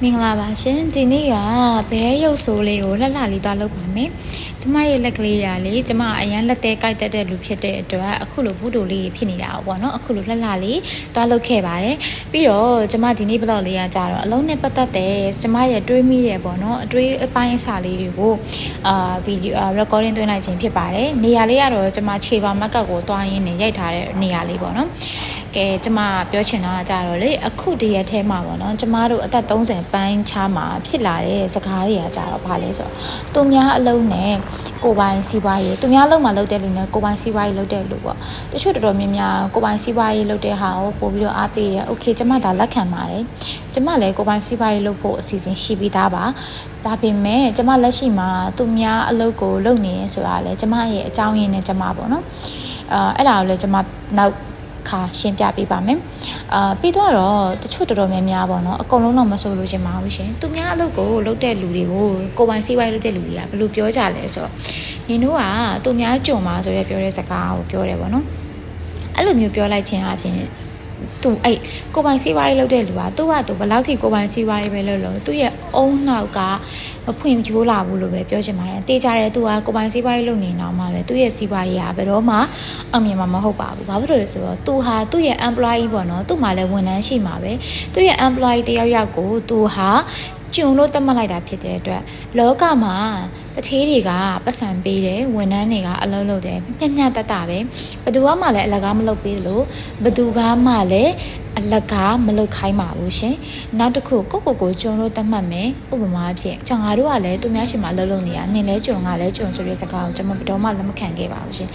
မင်္ဂလာပါရှင်ဒီနေ့ကဘဲရုပ်ဆိုးလေးကိုလှလှလေးသွားလုပ်ပါမယ်ကျမရဲ့လက်ကလေးရာလေးကျမအရန်လက်သေးကြိုက်တတ်တဲ့လူဖြစ်တဲ့အတွက်အခုလိုဘုဒ္ဓလေးဖြစ်နေတာပေါ့နော်အခုလိုလှလှလေးသွားလုပ်ခဲ့ပါတယ်ပြီးတော့ကျမဒီနေ့ blog လေးကကြတော့အလုံးနဲ့ပတ်သက်တဲ့ကျမရဲ့တွေးမိတယ်ပေါ့နော်အတွေးအပိုင်းအစာလေးတွေကိုဗီဒီယို recording သွင်းလိုက်ခြင်းဖြစ်ပါတယ်နေရာလေးကတော့ကျမခြေပါမက်ကတ်ကိုတွားရင်းနဲ့ရိုက်ထားတဲ့နေရာလေးပေါ့နော်ကဲကျမပြောချင်တာကြတော့လေအခုတရက်ထဲမှာပေါ့နော်ကျမတို့အသက်30ပန်းချားမှာဖြစ်လာတဲ့စကားတွေကကြတော့ဘာလဲဆိုတော့သူများအလုံးနဲ့ကိုပိုင်စီးပွားရေးသူများအလုံးမှာလုပ်တဲ့လူနဲ့ကိုပိုင်စီးပွားရေးလုပ်တဲ့လူပေါ့တချို့တော်တော်များများကိုပိုင်စီးပွားရေးလုပ်တဲ့ဟာကိုပို့ပြီးတော့အားပေးတယ်โอเคကျမဒါလက်ခံပါတယ်ကျမလည်းကိုပိုင်စီးပွားရေးလုပ်ဖို့အစီအစဉ်ရှိပြီးသားပါဒါပေမဲ့ကျမလက်ရှိမှာသူများအလုပ်ကိုလုပ်နေရဆိုတာလေကျမရဲ့အကြောင်းရင်းနဲ့ကျမပေါ့နော်အဲ့ဒါကိုလည်းကျမနောက်ခါရှင်းပြပေးပါမယ်ပြီးတော့တချို့တော်တော်များများပေါ့နော်အကုန်လုံးတော့မဆိုလို့ရှင်ပါဘူးရှင်သူများအလုပ်ကိုလုပ်တဲ့လူတွေကိုကိုပိုင်စီးပွားရေးလုပ်တဲ့လူတွေကဘယ်လိုပြောကြလဲဆိုတော့နင်တို့ကသူများကြုံပါဆိုရပြောတဲ့စကားကိုပြောတယ်ပေါ့နော်အဲ့လိုမျိုးပြောလိုက်ခြင်းအပြင်သူအဲ့ကိုပိုင်စီးပွားရေးလုပ်တဲ့လူကသူ့ဟာသူဘယ်လောက်ထိကိုပိုင်စီးပွားရေးပဲလုပ်လို့သူ့ရဲ့အုံနောက်ကမဖွင့်ချိုးလာဘူးလို့ပဲပြောချင်ပါတယ်တေးကြတယ်သူကကိုပိုင်စီးပွားရေးလုပ်နေတော့မှပဲသူ့ရဲ့စီးပွားရေးကဘယ်တော့မှအောင်မြင်မှာမဟုတ်ပါဘူးဘာဖြစ်လို့လဲဆိုတော့သူဟာသူ့ရဲ့ employee ပေါ့နော်သူ့မှာလည်းဝန်ထမ်းရှိမှာပဲသူ့ရဲ့ employee တယောက်ကိုသူဟာကျုံလို့တတ်မှတ်လိုက်တာဖြစ်တဲ့အတွက်လောကမှာတထေးတွေကပတ်စံပေးတယ်ဝန်ထမ်းတွေကအလုပ်လုပ်တယ်မျှမျှတတပဲဘယ်သူမှလည်းအလကားမလုပ်ပေးလို့ဘယ်သူမှလည်းအလကားမလုပ်ခိုင်းပါဘူးရှင်နောက်တစ်ခုကိုကျုံလို့တတ်မှတ်မယ်ဥပမာအဖြစ်ကျွန်တော်တို့ကလည်းသူများရှင်မှာအလုပ်လုပ်နေတာနင်လဲကျုံကလည်းကျုံဆိုတဲ့စကားကိုကျွန်မဘယ်တော့မှလက်မခံခဲ့ပါဘူးရှင်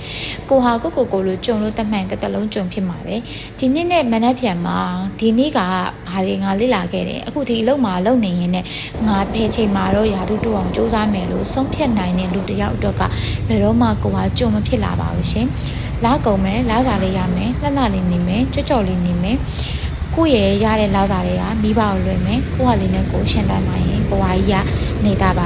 ကိုဟာကိုလို့ကျုံလို့တတ်မှတ်တစ်သက်လုံးကျုံဖြစ်မှာပဲဒီနေ့နဲ့မနက်ဖြန်မှာဒီနေ့ကဘာတွေငါလေ့လာခဲ့တယ်အခုဒီအလုပ်မှာလုပ်နေရင်နဲ့ငါဖယ်ချိန်မှာတော့ယာတုတူအောင်စူးစမ်းမယ်လို့ဆုံးဖြတ်နိုင်တဲ့လူတစ်ယောက်အတွက်ကဘယ်တော့မှကိုဟာကြုံမဖြစ်လာပါဘူးရှင်လာကုန်မယ်လာစားလေးရမယ်လှလှလေးနေမယ်ကြော့လေးနေမယ်ကိုရဲ့ရတဲ့လာစားတွေကမိဘကိုလွယ်မယ်ကိုဟာလေးနဲ့ကိုရှင်းတတ်နိုင်ရင်ဘဝကြီးကနေတာပါ